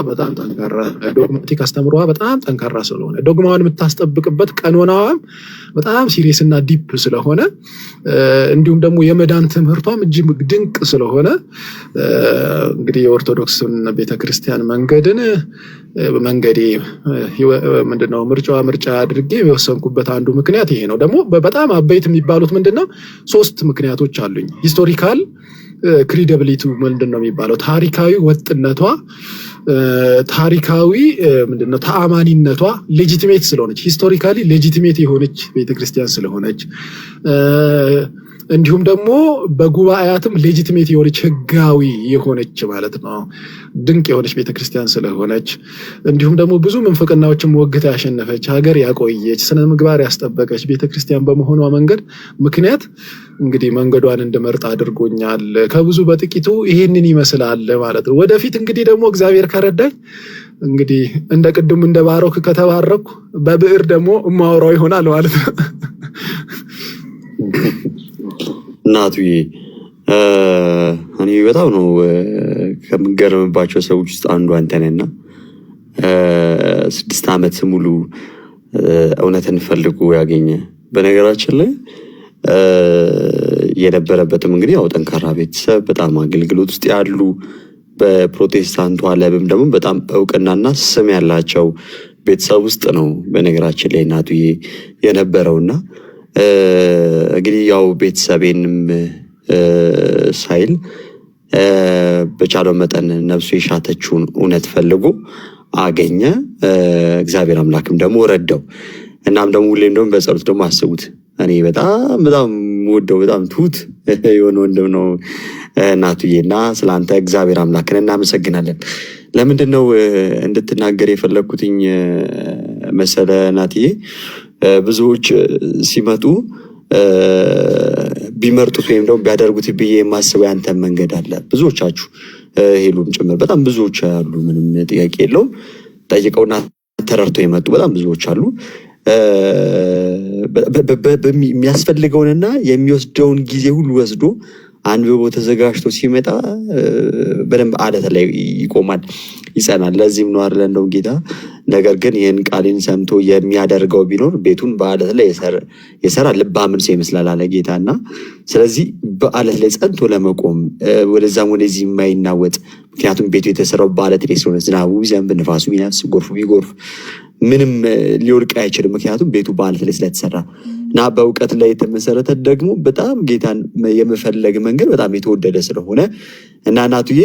በጣም ጠንካራ ዶግማቲክ አስተምሮዋ በጣም ጠንካራ ስለሆነ ዶግማዋን የምታስጠብቅበት ቀኖናዋም በጣም ሲሪየስ እና ዲፕ ስለሆነ እንዲሁም ደግሞ የመዳን ትምህርቷም እጅግ ድንቅ ስለሆነ እንግዲህ የኦርቶዶክስን ቤተክርስቲያን መንገዴ ምንድነው ምርጫ አድርጌ የወሰንኩበት አንዱ ምክንያት ይሄ ነው። ደግሞ በጣም አበይት የሚባሉት ምንድነው 3 ምክንያቶች አሉኝ። ሂስቶሪካል ክሬዲቢሊቲ ምንድነው የሚባለው ታሪካዊ ወጥነቷ ታሪካዊ ምንድነው ተአማኒነቷ ሌጂቲሜት ስለሆነች ሂስቶሪካሊ ሌጂቲሜት የሆነች ቤተክርስቲያን ስለሆነች እንዲሁም ደግሞ በጉባኤያትም ሌጂቲሜት የሆነች ህጋዊ የሆነች ማለት ነው ድንቅ የሆነች ቤተክርስቲያን ስለሆነች እንዲሁም ደግሞ ብዙ መንፈቅናዎችን ወግታ ያሸነፈች ሀገር ያቆየች ስነ ምግባር ያስጠበቀች ቤተክርስቲያን በመሆኗ ምክንያት እንግዲህ መንገዷን እንድመርጥ አድርጎኛል። ከብዙ በጥቂቱ ይሄንን ይመስላል ማለት ነው። ወደፊት እንግዲህ ደግሞ እግዚአብሔር ከረዳኝ እንግዲህ እንደ ቅድም እንደ ባሮክ ከተባረኩ በብዕር ደግሞ እማወራው ይሆናል ማለት ነው። እናቱዬ እኔ በጣም ነው ከምገረምባቸው ሰዎች ውስጥ አንዱ አንተ ነህና 6 ዓመት ሙሉ እውነትን ፈልጎ ያገኘ በነገራችን ላይ የነበረበትም እንግዲህ ያው ጠንካራ ቤተሰብ በጣም አገልግሎት ውስጥ ያሉ በፕሮቴስታንቱ ዓለምም ደግሞ በጣም እውቅናና ስም ያላቸው ቤተሰብ ውስጥ ነው በነገራችን ላይ እናቱዬ የነበረውና እንግዲህ ያው ቤተሰቤንም ሳይል በቻለው መጠን ነፍሱ የሻተችውን እውነት ፈልጎ አገኘ። እግዚአብሔር አምላክም ደግሞ ረዳው። እናም ደግሞ ሁሌም ደግሞ በጸሎት ደግሞ አስቡት። እኔ በጣም ወደው በጣም ትሁት የሆነ ወንድም ነው እናቱዬና ስላንተ እግዚአብሔር አምላክን እናመሰግናለን። ለምንድነው እንድትናገር የፈለኩትኝ መሰለ እናትዬ ብዙዎች ሲመጡ ቢመርጡት ወይም ደግሞ ቢያደርጉት ብዬ የማስበው ያንተ መንገድ አለ። ብዙዎቻችሁ ሄሉም ጭምር በጣም ብዙዎች አሉ። ምንም ጥያቄ የለውም። ጠይቀውና ተረርተው የመጡ በጣም ብዙዎች አሉ። የሚያስፈልገውንና የሚወስደውን ጊዜ ሁሉ ወስዶ አንብቦ ተዘጋጅቶ ሲመጣ በደንብ አለት ላይ ይቆማል፣ ይጸናል። ለዚህም ነው አይደል እንደው ጌታ ነገር ግን ይህን ቃሌን ሰምቶ የሚያደርገው ቢኖር ቤቱን በአለት ላይ የሰራ ልባምን ሰው ይመስላል አለ ጌታና ስለዚህ በአለት ላይ ጸንቶ ለመቆም ወደዛም ወደዚህ የማይናወጥ ምክንያቱም ቤቱ የተሰራው በአለት ላይ ስለሆነ ዝናቡ ቢዘንብ ንፋሱ ቢነፍስ ጎርፉ ቢጎርፍ ምንም ሊወድቅ አይችልም። ምክንያቱም ቤቱ በአለት ላይ ስለተሰራ እና በእውቀት ላይ የተመሰረተ ደግሞ በጣም ጌታን የመፈለግ መንገድ በጣም የተወደደ ስለሆነ እና እናቱዬ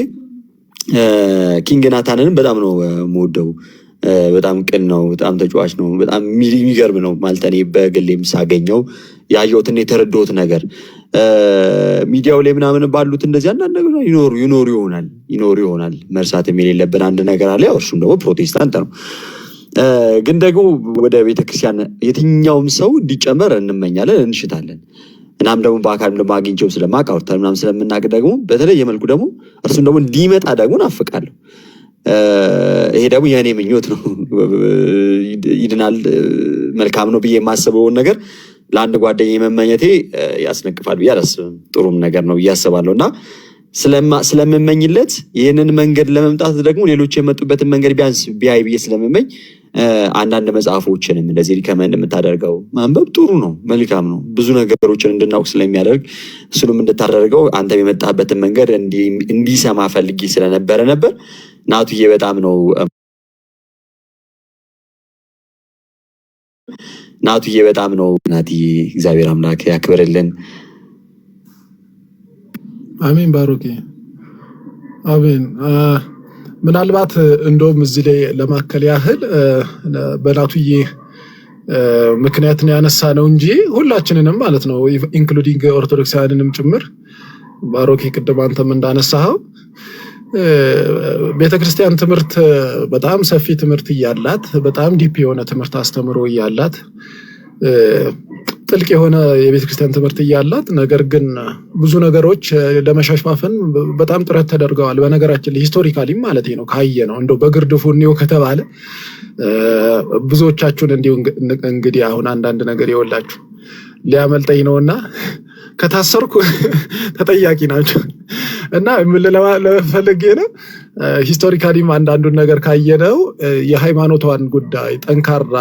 ኪንግ ናታንንም በጣም ነው የምወደው። በጣም ቅን ነው፣ በጣም ተጫዋች ነው፣ በጣም የሚገርም ነው ማለት እኔ በግሌም ሳገኘው ያየሁትና የተረዳሁት ነገር ሚዲያው ላይ ምናምን ባሉት እንደዚህ አንዳንድ ነገር ይኖሩ ይሆናል መርሳትም የሌለብን አንድ ነገር አለ። ያው እሱም ደግሞ ፕሮቴስታንት ነው። ግን ደግሞ ወደ ቤተክርስቲያን የትኛውም ሰው እንዲጨመር እንመኛለን፣ እንሽታለን። እናም ደግሞ በአካልም ደግሞ አግኝቼው ስለማውቅ አውርተን ምናምን ስለምናውቅ ደግሞ በተለየ መልኩ ደግሞ እርሱም ደግሞ እንዲመጣ ደግሞ ናፍቃለሁ። ይሄ ደግሞ የእኔ ምኞት ነው። ይድናል መልካም ነው ብዬ የማስበውን ነገር ለአንድ ጓደኛዬ መመኘቴ ያስነቅፋል ብዬ አላስብም። ጥሩም ነገር ነው ብዬ አስባለሁ እና ስለምመኝለት ይህንን መንገድ ለመምጣት ደግሞ ሌሎች የመጡበትን መንገድ ቢያንስ ቢያይ ብዬ ስለምመኝ አንዳንድ መጽሐፎችንም እንደዚህ ሪከመንድ የምታደርገው ማንበብ ጥሩ ነው፣ መልካም ነው። ብዙ ነገሮችን እንድናውቅ ስለሚያደርግ እሱንም እንድታደርገው አንተም የመጣበትን መንገድ እንዲሰማ ፈልጌ ስለነበረ ነበር። ናቱዬ በጣም ነው ናትዬ እግዚአብሔር አምላክ ያክብርልን። አሜን ባሮኬ አሜን። ምናልባት እንደውም እዚህ ላይ ለማከል ያህል በናቱዬ ምክንያትን ያነሳ ነው እንጂ ሁላችንንም ማለት ነው ኢንክሉዲንግ ኦርቶዶክሳውያንንም ጭምር ባሮኬ ቅድም አንተም እንዳነሳኸው ቤተክርስቲያን ትምህርት በጣም ሰፊ ትምህርት እያላት በጣም ዲፕ የሆነ ትምህርት አስተምሮ እያላት ጥልቅ የሆነ የቤተክርስቲያን ትምህርት እያላት ነገር ግን ብዙ ነገሮች ለመሻሽፋፈን በጣም ጥረት ተደርገዋል። በነገራችን ላይ ሂስቶሪካሊ ማለት ነው ካየ ነው እንደው በግርድፉ ነው ከተባለ ብዙዎቻችሁን እንዲሁ እንግዲህ አሁን አንዳንድ ነገር ይወላችሁ ሊያመልጠኝ ነውና ከታሰርኩ ተጠያቂ ናቸው እና ምን ለፈልጌ ነው ሂስቶሪካሊም አንዳንዱን ነገር ካየነው የሃይማኖቷን ጉዳይ ጠንካራ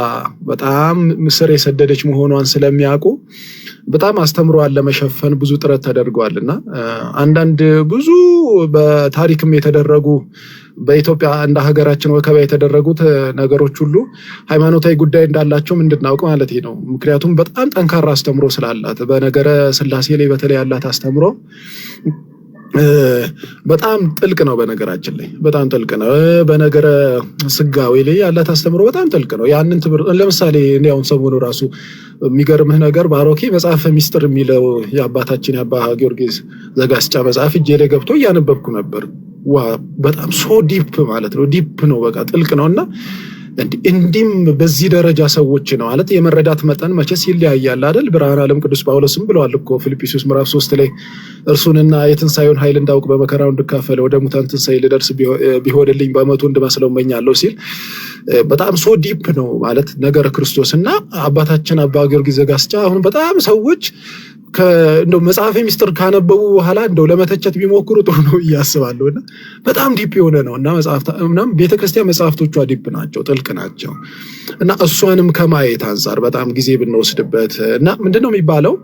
በጣም ስር የሰደደች መሆኗን ስለሚያውቁ በጣም አስተምሯን ለመሸፈን ብዙ ጥረት ተደርጓልና አንዳንድ ብዙ በታሪክም የተደረጉ በኢትዮጵያ እንደ ሀገራችን ወከባ የተደረጉት ነገሮች ሁሉ ሃይማኖታዊ ጉዳይ እንዳላቸው እንድናውቅ ማለት ነው። ምክንያቱም በጣም ጠንካራ አስተምሮ ስላላት በነገረ ስላሴ ላይ በተለይ ያላት አስተምሮ በጣም ጥልቅ ነው። በነገራችን ላይ በጣም ጥልቅ ነው። በነገረ ስጋዌ ላይ ያላት አስተምሮ በጣም ጥልቅ ነው። ያንን ትምህርት ለምሳሌ እኔ አሁን ሰሞኑ ራሱ የሚገርምህ ነገር ባሮኬ መጽሐፈ ሚስጥር የሚለው የአባታችን የአባ ጊዮርጊስ ዘጋስጫ መጽሐፍ እጄ ላይ ገብቶ እያነበብኩ ነበር። ዋ በጣም ሶ ዲፕ ማለት ነው። ዲፕ ነው፣ በቃ ጥልቅ ነውና እንዲም በዚህ ደረጃ ሰዎች ነው ማለት የመረዳት መጠን መቼስ ይለያያል አይደል? ብርሃነ ዓለም ቅዱስ ጳውሎስም ብለዋል እኮ ፊልጵስዩስ ምዕራፍ 3 ላይ እርሱንና የትንሣኤውን ኃይል እንዳውቅ በመከራው እንድካፈል ወደ ሙታን ትንሣኤ ልደርስ ቢሆንልኝ በመቶ እንድመስለው እመኛለሁ ሲል በጣም ሶ ዲፕ ነው ማለት ነገረ ክርስቶስና አባታችን አባ ጊዮርጊስ ዘጋስጫ አሁን በጣም ሰዎች እንደው መጽሐፈ ሚስጥር ካነበቡ በኋላ እንደው ለመተቸት ቢሞክሩ ጥሩ ነው እያስባለሁና በጣም ዲፕ የሆነ ነውና መጽሐፍታም ቤተክርስቲያን መጽሐፍቶቿ ዲፕ ናቸው፣ ጥልቅ ናቸው እና እሷንም ከማየት አንፃር በጣም ጊዜ ብንወስድበት እና ምንድነው የሚባለው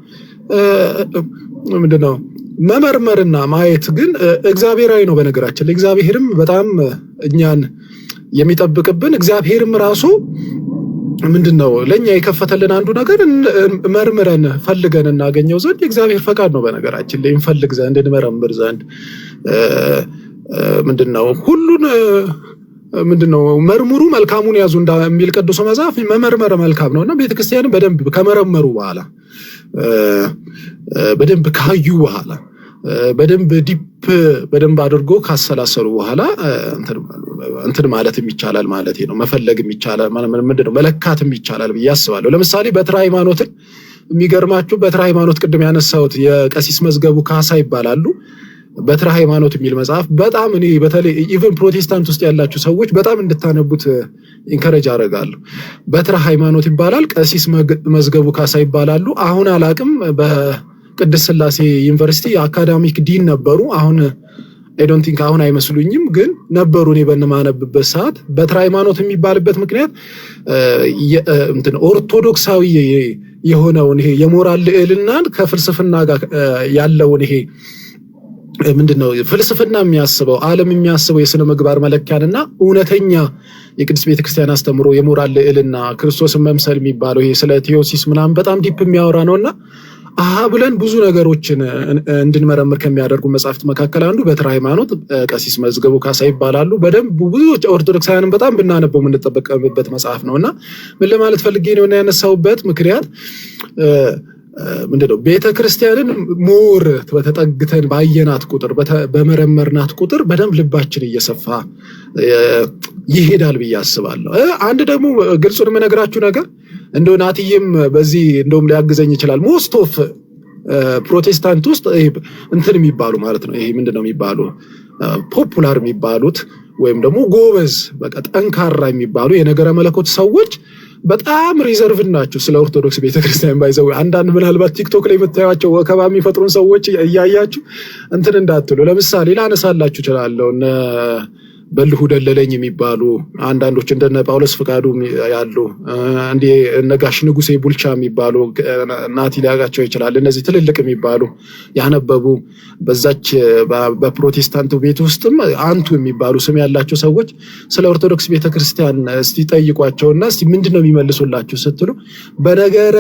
ምንድነው መመርመርና ማየት ግን እግዚአብሔራዊ ነው። በነገራችን ላይ እግዚአብሔርም በጣም እኛን የሚጠብቅብን እግዚአብሔርም ራሱ ምንድነው ለኛ የከፈተልን አንዱ ነገር መርምረን ፈልገን እናገኘው ዘንድ የእግዚአብሔር ፈቃድ ነው። በነገራችን ላይ እንፈልግ ዘንድ እንመረምር ዘንድ ምንድነው ሁሉን ምንድነው መርምሩ መልካሙን ያዙ እንደሚል ቅዱስ መጽሐፍ መመርመር መልካም ነውና ቤተክርስቲያንን በደንብ ከመረመሩ በኋላ በደንብ ካዩ በኋላ በደንብ ዲፕ በደንብ አድርጎ ካሰላሰሉ በኋላ እንትን ማለት ይቻላል ማለት ነው። መፈለግ ይቻላል ምንድነው መለካትም ይቻላል ብዬ አስባለሁ። ለምሳሌ በትረ ሃይማኖትን የሚገርማችሁ በትረ ሃይማኖት ቅድም ያነሳሁት የቀሲስ መዝገቡ ካሳ ይባላሉ። በትረ ሃይማኖት የሚል መጽሐፍ በጣም እኔ በተለይ ኢቭን ፕሮቴስታንት ውስጥ ያላችሁ ሰዎች በጣም እንድታነቡት ኢንከሬጅ አደርጋለሁ። በትረ ሃይማኖት ይባላል። ቀሲስ መዝገቡ ካሳ ይባላሉ። አሁን አላቅም በቅድስት ሥላሴ ዩኒቨርሲቲ የአካዳሚክ ዲን ነበሩ። አሁን አይ ዶንት ቲንክ አሁን አይመስሉኝም ግን ነበሩ። እኔ በእነማነብበት ሰዓት በትረ ሃይማኖት የሚባልበት ምክንያት ኦርቶዶክሳዊ የሆነውን ይሄ የሞራል ልዕልናን ከፍልስፍና ጋር ያለውን ይሄ ምንድነው ፍልስፍና የሚያስበው ዓለም የሚያስበው የሥነ ምግባር መለኪያንና እውነተኛ የቅድስት ቤተክርስቲያን አስተምሮ የሞራል ልዕልና ክርስቶስን መምሰል የሚባለው ይሄ ስለ ቴዎሲስ ምናምን በጣም ዲፕ የሚያወራ ነውና ብለን ብዙ ነገሮችን እንድንመረምር ከሚያደርጉ መጽሐፍት መካከል አንዱ በትረ ሃይማኖት ቀሲስ መዝገቡ ካሳ ይባላሉ። በደንብ ብዙ ኦርቶዶክሳውያንን በጣም ብናነበው የምንጠበቅበት መጽሐፍ ነውና ምን ለማለት ፈልጌ ነው ያነሳውበት ምክንያት ምንድነው ቤተክርስቲያንን ሞር በተጠግተን ባየናት ቁጥር በመረመርናት ቁጥር በደንብ ልባችን እየሰፋ ይሄዳል ብዬ አስባለሁ። አንድ ደግሞ ግልጹን የምነግራችሁ ነገር እንደው ናትዬም በዚህ እንደውም ሊያግዘኝ ይችላል። ሞስት ኦፍ ፕሮቴስታንት ውስጥ እንትን የሚባሉ ማለት ነው ይሄ ምንድነው የሚባሉ ፖፑላር የሚባሉት ወይም ደግሞ ጎበዝ በቃ ጠንካራ የሚባሉ የነገረ መለኮት ሰዎች በጣም ሪዘርቭ ናቸው ስለ ኦርቶዶክስ ቤተክርስቲያን ባይዘው። አንዳንድ ምናልባት ቲክቶክ ላይ የምታዩቸው ወከባ የሚፈጥሩን ሰዎች እያያችሁ እንትን እንዳትሉ። ለምሳሌ ላነሳላችሁ እችላለሁ እነ በልሁ ደለለኝ የሚባሉ አንዳንዶች እንደነ ጳውሎስ ፍቃዱ ያሉ እንዴ ነጋሽ ንጉሴ ቡልቻ የሚባሉ ናቲ ሊያጋቸው ይችላል። እነዚህ ትልልቅ የሚባሉ ያነበቡ በዛች በፕሮቴስታንቱ ቤት ውስጥም አንቱ የሚባሉ ስም ያላቸው ሰዎች ስለ ኦርቶዶክስ ቤተክርስቲያን እስቲ ጠይቋቸውና እስቲ ምንድነው የሚመልሱላችሁ ስትሉ በነገረ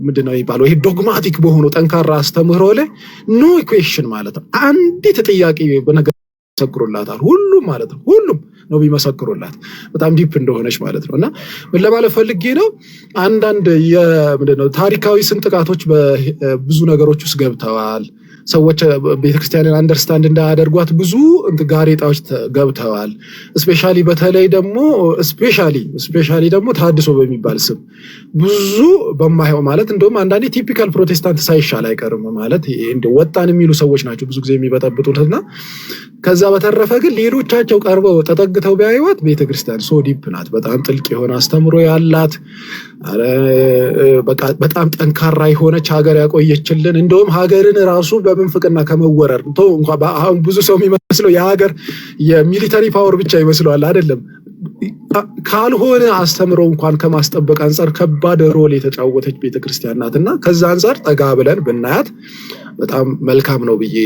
ምንድነው የሚባለው ይሄ ዶግማቲክ በሆነው ጠንካራ አስተምህሮ ላይ ኖ ኢኩዌሽን ማለት ነው አንዲት ጥያቄ በነገር መሰክሩላታል። ሁሉም ማለት ነው ሁሉም ነው ቢመሰክሩላት በጣም ዲፕ እንደሆነች ማለት ነውና ምን ለማለት ፈልጌ ነው አንዳንድ የምንድነው ታሪካዊ ስንጥቃቶች በብዙ ነገሮች ውስጥ ገብተዋል። ሰዎች ቤተክርስቲያንን አንደርስታንድ እንዳያደርጓት ብዙ ጋሬጣዎች ገብተዋል። ስፔሻሊ በተለይ ደግሞ ስፔሻሊ ደግሞ ተሐድሶ በሚባል ስም ብዙ በማይሆን ማለት እንደውም አንዳንዴ ቲፒካል ፕሮቴስታንት ሳይሻል አይቀርም ማለት እንደ ወጣን የሚሉ ሰዎች ናቸው ብዙ ጊዜ የሚበጠብጡትና ከዛ በተረፈ ግን ሌሎቻቸው ቀርበው ተጠግተው ቢያዩት ቤተክርስቲያን ሶ ዲፕ ናት። በጣም ጥልቅ የሆነ አስተምሮ ያላት በጣም ጠንካራ የሆነች ሀገር ያቆየችልን እንደውም ሀገርን ራሱ በምንፍቅና ከመወረር እንኳን አሁን ብዙ ሰው የሚመስለው የሀገር የሚሊተሪ ፓወር ብቻ ይመስለዋል። አይደለም። ካልሆነ አስተምሮ እንኳን ከማስጠበቅ አንፃር ከባድ ሮል የተጫወተች ቤተክርስቲያን ናትና ከዛ አንፃር ጠጋ ብለን ብናያት በጣም መልካም ነው ብዬ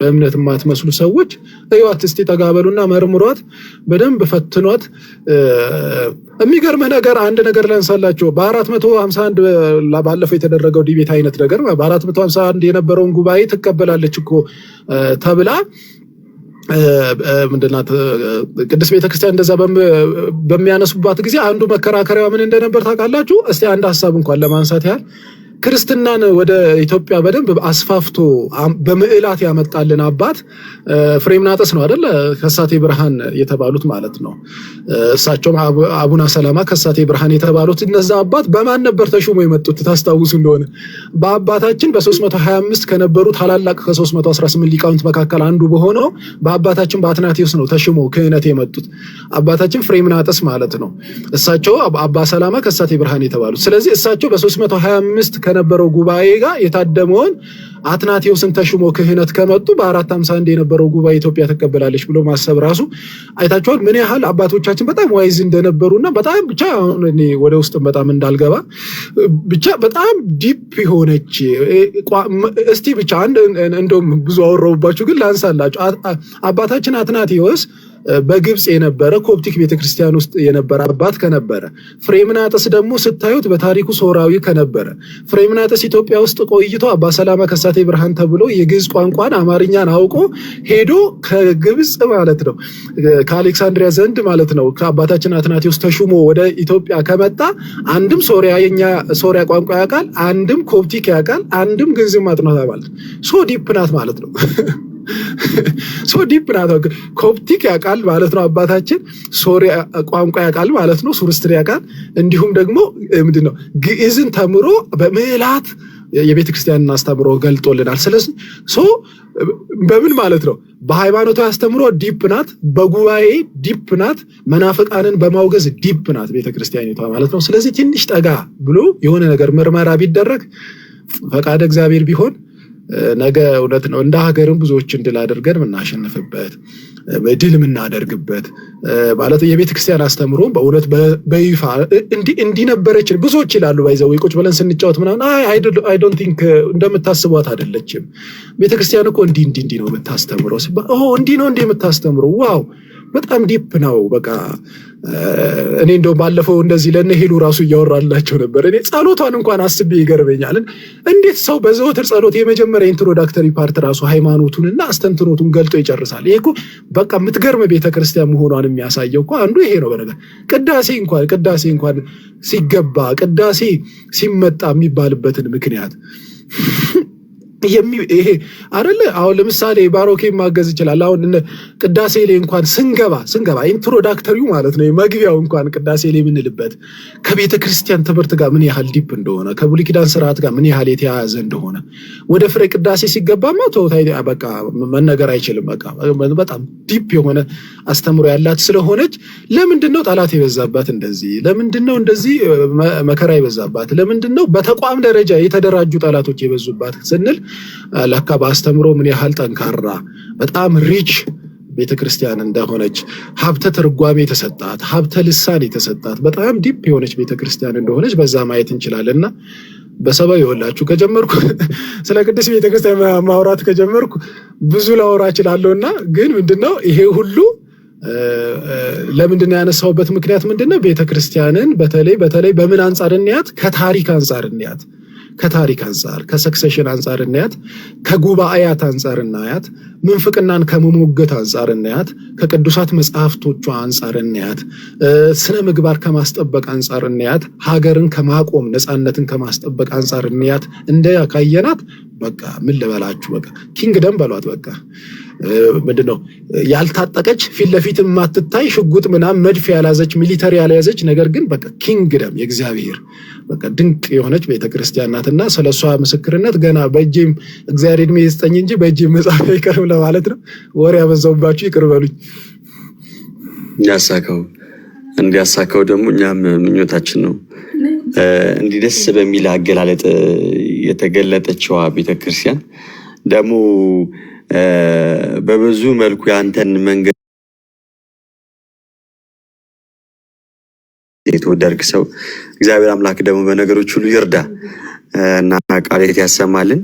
በእምነት የማትመስሉ ሰዎች እዩዋት እስቲ ተጋበሉና መርምሯት፣ በደንብ ፈትኗት። የሚገርምህ ነገር አንድ ነገር ላንሳላችሁ። በ451 ባለፈው የተደረገው ዲቤት አይነት ነገር በ451 የነበረውን ጉባኤ ትቀበላለች እኮ ተብላ ምንድናት ቅድስት ቤተክርስቲያን እንደዛ በሚያነሱባት ጊዜ አንዱ መከራከሪያው ምን እንደነበር ታውቃላችሁ? እስቲ አንድ ሐሳብ እንኳን ለማንሳት ያህል ክርስትናን ወደ ኢትዮጵያ በደንብ አስፋፍቶ በምዕላት ያመጣልን አባት ፍሬምናጥስ ነው አይደል? ከሳቴ ብርሃን የተባሉት ማለት ነው። እሳቸውም አቡነ ሰላማ ከሳቴ ብርሃን የተባሉት እነዛ አባት በማን ነበር ተሹሞ የመጡት ታስታውሱ እንደሆነ? በአባታችን በ325 ከነበሩ ታላላቅ ከ318 ሊቃውንት መካከል አንዱ በሆነው በአባታችን በአትናቴዎስ ነው ተሹሞ ክህነት የመጡት አባታችን ፍሬምናጥስ ማለት ነው። እሳቸው አባ ሰላማ ከሳቴ ብርሃን የተባሉት። ስለዚህ እሳቸው በ325 ከነበረው ጉባኤ ጋር የታደመውን አትናቴዎስን ተሹሞ ክህነት ከመጡ በ451 የነበረው ጉባኤ ኢትዮጵያ ተቀበላለች ብሎ ማሰብ ራሱ አይታችኋል ምን ያህል አባቶቻችን በጣም ዋይዝ እንደነበሩና በጣም ብቻ እኔ ወደ ውስጥ በጣም እንዳልገባ ብቻ በጣም ዲፕ የሆነች እስቲ ብቻ እንደውም ብዙ አወራሁባችሁ ግን ላንሳላችሁ። አባታችን አትናቴዎስ በግብጽ የነበረ ኮፕቲክ ቤተክርስቲያን ውስጥ የነበረ አባት ከነበረ፣ ፍሬምናጥስ ደግሞ ስታዩት በታሪኩ ሶራዊ ከነበረ፣ ፍሬምናጥስ ኢትዮጵያ ውስጥ ቆይቶ አባ ሰላማ ከሳቴ ብርሃን ተብሎ የግዕዝ ቋንቋን አማርኛን አውቆ ሄዶ ከግብጽ ማለት ነው ከአሌክሳንድሪያ ዘንድ ማለት ነው ከአባታችን አትናቴዎስ ተሹሞ ወደ ኢትዮጵያ ከመጣ አንድም ሶሪያ ቋንቋ ያውቃል፣ አንድም ኮፕቲክ ያውቃል፣ አንድም ግዕዝ ማጥናት ማለት ሶ ዲፕ ናት ማለት ነው። ሶ ዲፕ ናት። ኮፕቲክ ያውቃል ማለት ነው አባታችን፣ ሶሪያ ቋንቋ ያውቃል ማለት ነው፣ ሱርስትሪ ያውቃል። እንዲሁም ደግሞ ምንድነው ግዕዝን ተምሮ በምዕላት የቤተክርስቲያንን አስተምሮ ገልጦልናል። ስለዚህ በምን ማለት ነው በሃይማኖታዊ አስተምሮ ዲፕ ናት፣ በጉባኤ ዲፕ ናት፣ መናፍቃንን በማውገዝ ዲፕ ናት ቤተክርስቲያኒቷ ማለት ነው። ስለዚህ ትንሽ ጠጋ ብሎ የሆነ ነገር ምርመራ ቢደረግ ፈቃደ እግዚአብሔር ቢሆን ነገ እውነት ነው እንደ ሀገርም ብዙዎችን ድል አድርገን የምናሸንፍበት ድል የምናደርግበት ማለት የቤተክርስቲያን አስተምሮ በእውነት በይፋ እንዲነበረች ብዙዎች ይላሉ። ባይዘው ቁጭ ብለን ስንጫወት ምናምን አይ ዶንት ቲንክ እንደምታስቧት አይደለችም ቤተክርስቲያን እኮ እንዲህ ነው የምታስተምረው ሲባል እንዲህ ነው የምታስተምረው ዋው በጣም ዲፕ ነው። በቃ እኔ እንደው ባለፈው እንደዚህ ለነሄሉ ራሱ እያወራላቸው ነበር። እኔ ጸሎቷን እንኳን አስቤ ይገርመኛል። እንዴት ሰው በዘወትር ጸሎት የመጀመሪያ ኢንትሮዳክተሪ ፓርት ራሱ ሃይማኖቱንና አስተንትኖቱን ገልጦ ይጨርሳል። ይሄ እኮ በቃ የምትገርም ቤተክርስቲያን መሆኗን የሚያሳየው እኮ አንዱ ይሄ ነው። በነገር ቅዳሴ እንኳን ሲገባ ቅዳሴ ሲመጣ የሚባልበትን ምክንያት ይሄ አይደለ? አሁን ለምሳሌ ባሮኬ ማገዝ ይችላል። አሁን ቅዳሴ ላይ እንኳን ስንገባ ኢንትሮዳክተሪው ማለት ነው መግቢያው እንኳን ቅዳሴ ላይ የምንልበት ከቤተ ክርስቲያን ትምህርት ጋር ምን ያህል ዲፕ እንደሆነ ከብሉይ ኪዳን ስርዓት ጋር ምን ያህል የተያያዘ እንደሆነ ወደ ፍሬ ቅዳሴ ሲገባማ ተውታይ በቃ መነገር አይችልም። በቃ በጣም ዲፕ የሆነ አስተምሮ ያላት ስለሆነች ለምንድነው ጠላት የበዛባት እንደዚህ? ለምንድነው እንደዚህ መከራ የበዛባት? ለምንድነው በተቋም ደረጃ የተደራጁ ጠላቶች የበዙባት ስንል ለካ በአስተምሮ ምን ያህል ጠንካራ በጣም ሪች ቤተክርስቲያን እንደሆነች ሀብተ ትርጓሜ የተሰጣት ሀብተ ልሳን የተሰጣት በጣም ዲፕ የሆነች ቤተክርስቲያን እንደሆነች በዛ ማየት እንችላለንና በሰበብ ይወላችሁ ከጀመርኩ ስለ ቅድስት ቤተክርስቲያን ማውራት ከጀመርኩ ብዙ ላወራ እችላለሁና ግን ምንድነው ይሄ ሁሉ ለምንድነው ያነሳውበት ምክንያት ምንድነው ቤተክርስቲያንን በተለይ በምን አንፃር እንያት? ከታሪክ አንፃር እንያት። ከታሪክ አንጻር ከሰክሴሽን አንጻር እናያት፣ ከጉባኤያት አንጻር እናያት፣ ምንፍቅናን ከመሞገት አንጻር እናያት፣ ከቅዱሳት መጽሐፍቶቿ አንጻር እናያት፣ ስነ ምግባር ከማስጠበቅ አንጻር እናያት፣ ሀገርን ከማቆም ነፃነትን ከማስጠበቅ አንጻር እናያት። እንደያ ካየናት በቃ ምን ልበላችሁ፣ በቃ ኪንግደም በሏት። በቃ ምንድነው ያልታጠቀች ፊት ለፊት የማትታይ ሽጉጥ ምናምን መድፍ ያላዘች ሚሊተሪ ያልያዘች ነገር ግን በቃ ኪንግደም የእግዚአብሔር በቃ ድንቅ የሆነች ቤተክርስቲያን ናትና ስለሷ ምስክርነት ገና በእጄም እግዚአብሔር እድሜ ይስጠኝ እንጂ በእጄም መጽሐፍ አይቀርም ለማለት ነው። ወሬ ያበዛውባችሁ ይቅር በሉኝ። እንዲያሳካው ደግሞ እኛም ምኞታችን ነው። እንዲህ ደስ በሚል አገላለጥ የተገለጠችዋ ቤተክርስቲያን ደግሞ በብዙ መልኩ ያንተን መንገድ የተወደድክ ሰው እግዚአብሔር አምላክ ደግሞ በነገሮች ሁሉ ይርዳ እና ቃልት ያሰማልን።